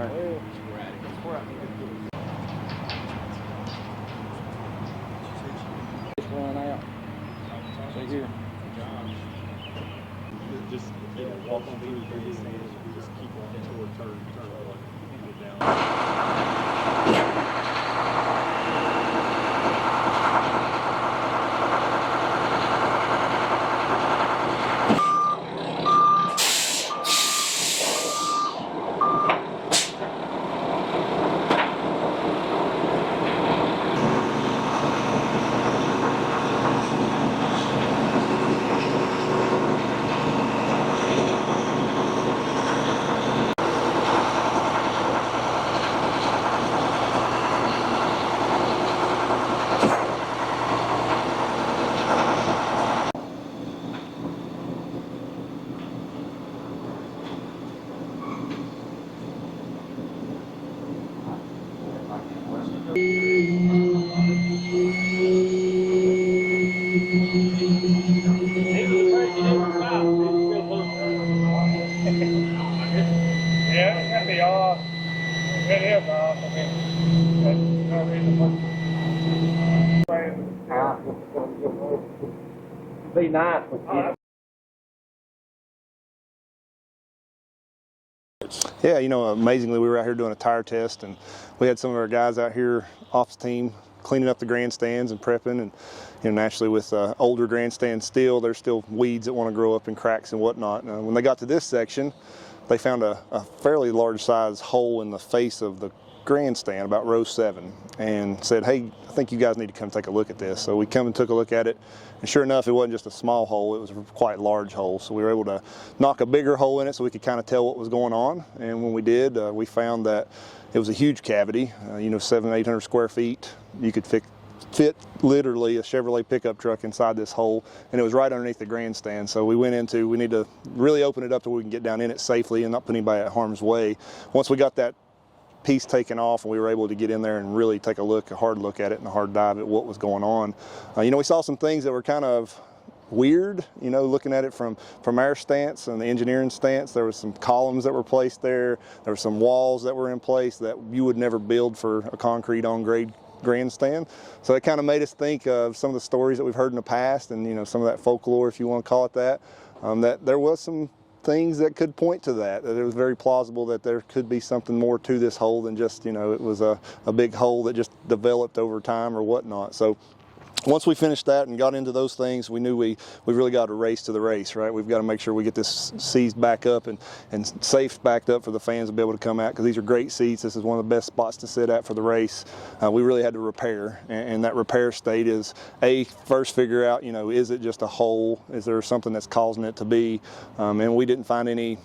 there. Just run out. Right here. Just walk on through the grandstands and just keep walking toward turn one and get down. Yeah, it's gonna be off. It is off. I mean, there's no reason why. Be nice with you. Yeah, you know, amazingly, we were out here doing a tire test, and we had some of our guys out here off the team cleaning up the grandstands and prepping. And you know, naturally, with older grandstands still, there's still weeds that want to grow up in cracks and whatnot. When they got to this section, they found a fairly large size hole in the face of the grandstand, about row 7, and said, hey, I think you guys need to come take a look at this. So we come and took a look at it, and sure enough, it wasn't just a small hole, it was a quite large hole. So we were able to knock a bigger hole in it so we could kind of tell what was going on. And when we did, we found that it was a huge cavity, you know, 700-800 square feet. You could fit literally a Chevrolet pickup truck inside this hole, and it was right underneath the grandstand. So we went into, we need to really open it up so we can get down in it safely and not put anybody at harm's way. Once we got that piece taken off and we were able to get in there and really take a hard look at it and a hard dive at what was going on. You know, we saw some things that were kind of weird, you know, looking at it from our stance and the engineering stance. There was some columns that were placed there. There were some walls that were in place that you would never build for a concrete on grade grandstand. So it kind of made us think of some of the stories that we've heard in the past, and you know, some of that folklore, if you want to call it that, that there was some things that could point to that it was very plausible that there could be something more to this hole than just, you know, it was a big hole that just developed over time or whatnot. So once we finished that and got into those things, we knew we really got to race to the race, right? We've got to make sure we get this seized back up and safe backed up for the fans to be able to come out, because these are great seats. This is one of the best spots to sit at for the race. We really had to repair, and that repair state is, first figure out, you know, is it just a hole? Is there something that's causing it to be? And we didn't find any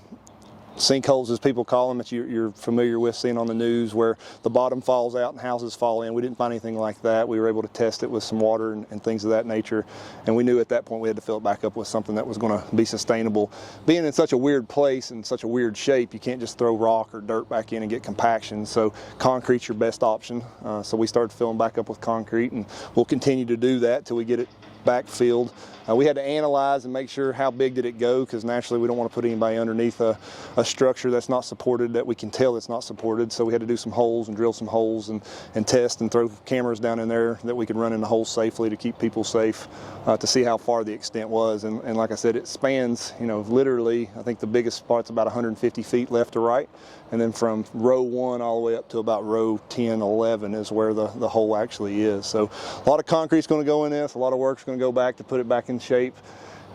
sinkholes, as people call them, that you're familiar with seeing on the news, where the bottom falls out and houses fall in. We didn't find anything like that. We were able to test it with some water and things of that nature, and we knew at that point we had to fill it back up with something that was going to be sustainable. Being in such a weird place and such a weird shape, you can't just throw rock or dirt back in and get compaction, so concrete's your best option. So we started filling back up with concrete, and we'll continue to do that till we get it backfilled. We had to analyze and make sure how big did it go, because naturally we don't want to put anybody underneath a structure that's not supported, that we can tell it's not supported. So we had to do some holes and drill some holes and test and throw cameras down in there that we could run in the holes safely to keep people safe, to see how far the extent was. And like I said, it spans, you know, literally, I think the biggest spot's about 150 feet left to right. And then from row 1 all the way up to about row 10, 11 is where the hole actually is. So a lot of concrete's going to go in this, a lot of work's going to go back to put it back in shape,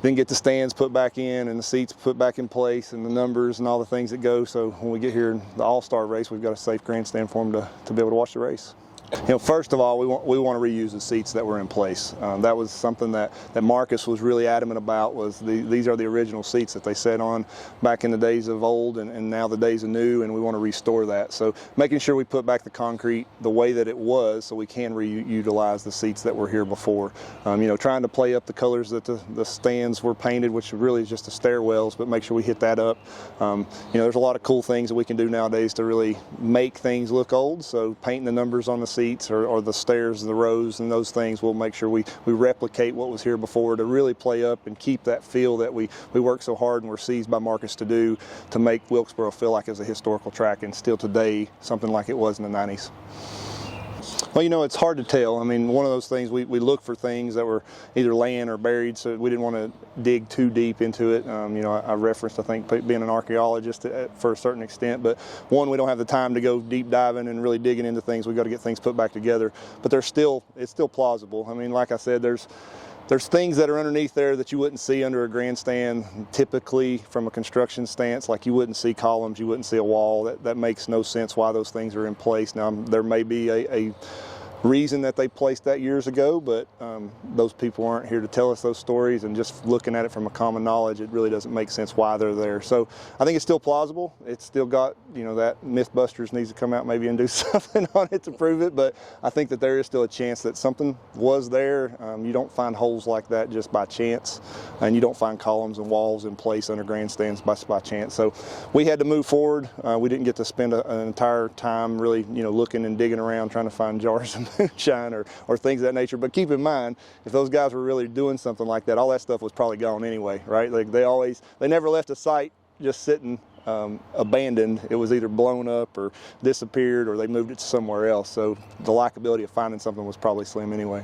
then get the stands put back in and the seats put back in place and the numbers and all the things that go. So when we get here in the all-star race, we've got a safe grandstand for them to be able to watch the race. You know, first of all, we want to reuse the seats that were in place. That was something that Marcus was really adamant about. Was these are the original seats that they sat on back in the days of old, and now the days of new, and we want to restore that. So making sure we put back the concrete the way that it was, so we can reutilize the seats that were here before. You know, trying to play up the colors that the stands were painted, which really is just the stairwells, but make sure we hit that up. You know, there's a lot of cool things that we can do nowadays to really make things look old. So painting the numbers on the seats seats or the stairs, the rows, and those things. We'll make sure we replicate what was here before to really play up and keep that feel that we worked so hard and were seized by Marcus to do, to make Wilkesboro feel like it's a historical track and still today something like it was in the 90s. Well, you know, it's hard to tell. I mean, one of those things, we look for things that were either laying or buried, so we didn't want to dig too deep into it. You know, I referenced, I think, being an archaeologist for a certain extent, but one, we don't have the time to go deep diving and really digging into things. We've got to get things put back together, but it's still plausible. I mean, like I said, there's things that are underneath there that you wouldn't see under a grandstand typically from a construction stance. Like you wouldn't see columns, you wouldn't see a wall. That makes no sense why those things are in place. Now there may be a reason that they placed that years ago, but those people aren't here to tell us those stories, and just looking at it from a common knowledge, it really doesn't make sense why they're there. So I think it's still plausible. It's still got, you know, that Mythbusters needs to come out maybe and do something on it to prove it, but I think that there is still a chance that something was there. You don't find holes like that just by chance, and you don't find columns and walls in place under grandstands by chance. So we had to move forward. We didn't get to spend an entire time really, you know, looking and digging around trying to find jars of moonshine or things of that nature. But keep in mind, if those guys were really doing something like that, all that stuff was probably gone anyway, right? Like they never left a site just sitting abandoned. It was either blown up or disappeared, or they moved it to somewhere else. So the likability of finding something was probably slim anyway.